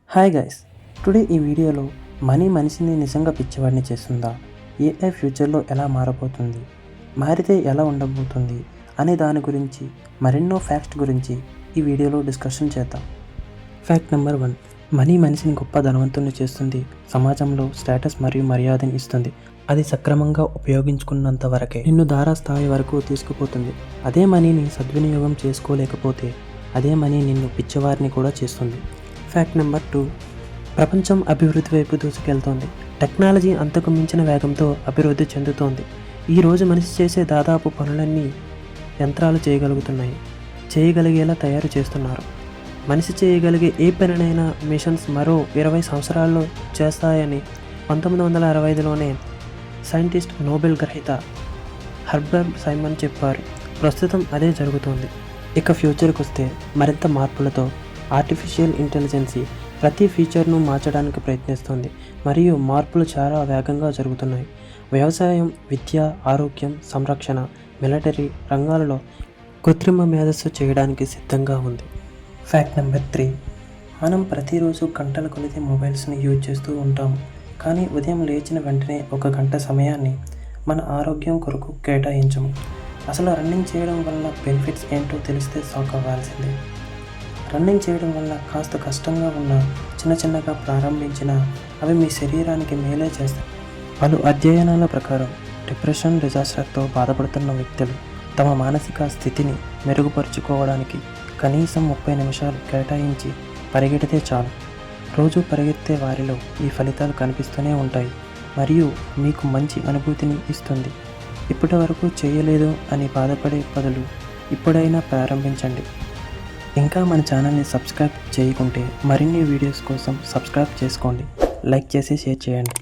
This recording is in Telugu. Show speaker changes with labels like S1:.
S1: హాయ్ గైస్, టుడే ఈ వీడియోలో మనీ మనిషిని నిజంగా పిచ్చివాడిని చేస్తుందా, ఏఐ ఫ్యూచర్లో ఎలా మారబోతుంది, మారితే ఎలా ఉండబోతుంది అనే దాని గురించి మరెన్నో ఫ్యాక్ట్స్ గురించి ఈ వీడియోలో డిస్కషన్ చేద్దాం. ఫ్యాక్ట్ నెంబర్ 1, మనీ మనిషిని గొప్ప ధనవంతుని చేస్తుంది, సమాజంలో స్టేటస్ మరియు మర్యాదను ఇస్తుంది. అది సక్రమంగా ఉపయోగించుకున్నంత వరకే నిన్ను ధారా స్థాయి వరకు తీసుకుపోతుంది. అదే మనీని సద్వినియోగం చేసుకోలేకపోతే అదే మనీ నిన్ను పిచ్చివారిని కూడా చేస్తుంది. ఫ్యాక్ట్ నెంబర్ 2, ప్రపంచం అభివృద్ధి వైపు దూసుకెళ్తోంది. టెక్నాలజీ అంతకు మించిన వేగంతో అభివృద్ధి చెందుతోంది. ఈరోజు మనిషి చేసే దాదాపు పనులన్నీ యంత్రాలు చేయగలిగేలా తయారు చేస్తున్నారు. మనిషి చేయగలిగే ఏ పనినైనా మిషన్స్ మరో 20 సంవత్సరాల్లో చేస్తాయని 1965లోనే సైంటిస్ట్ నోబెల్ గ్రహీత హర్బర్ట్ సైమన్ చెప్పారు. ప్రస్తుతం అదే జరుగుతోంది. ఇక ఫ్యూచర్కి వస్తే మరింత మార్పులతో ఆర్టిఫిషియల్ ఇంటెలిజెన్సీ ప్రతి ఫీచర్ను మార్చడానికి ప్రయత్నిస్తుంది మరియు మార్పులు చాలా వేగంగా జరుగుతున్నాయి. వ్యవసాయం, విద్య, ఆరోగ్యం, సంరక్షణ, మిలిటరీ రంగాలలో కృత్రిమ మేధస్సు చేయడానికి సిద్ధంగా ఉంది. ఫ్యాక్ట్ నెంబర్ 3, మనం ప్రతిరోజు గంటల కొలిది మొబైల్స్ని యూజ్ చేస్తూ ఉంటాము. కానీ ఉదయం లేచిన వెంటనే 1 గంట సమయాన్ని మన ఆరోగ్యం కొరకు కేటాయించము. అసలు రన్నింగ్ చేయడం వల్ల బెనిఫిట్స్ ఏంటో తెలిస్తే షాక్ అవ్వాల్సిందే. రన్నింగ్ చేయడం వల్ల కాస్త కష్టంగా ఉన్న చిన్నగా ప్రారంభించినా అవి మీ శరీరానికి మేలే చేస్తాయి. పలు అధ్యయనాల ప్రకారం డిప్రెషన్, డిజాస్టర్తో బాధపడుతున్న వ్యక్తులు తమ మానసిక స్థితిని మెరుగుపరుచుకోవడానికి కనీసం 30 నిమిషాలు కేటాయించి పరిగెడితే చాలు. రోజు పరిగెత్తే వారిలో ఈ ఫలితాలు కనిపిస్తూనే ఉంటాయి మరియు మీకు మంచి అనుభూతిని ఇస్తుంది. ఇప్పటి వరకు చేయలేదు అని బాధపడే బదులు ఇప్పుడైనా ప్రారంభించండి. ఇంకా మన ఛానల్ని సబ్స్క్రైబ్ చేయకుంటే మరిన్ని వీడియోస్ కోసం సబ్స్క్రైబ్ చేసుకోండి, లైక్ చేసి షేర్ చేయండి.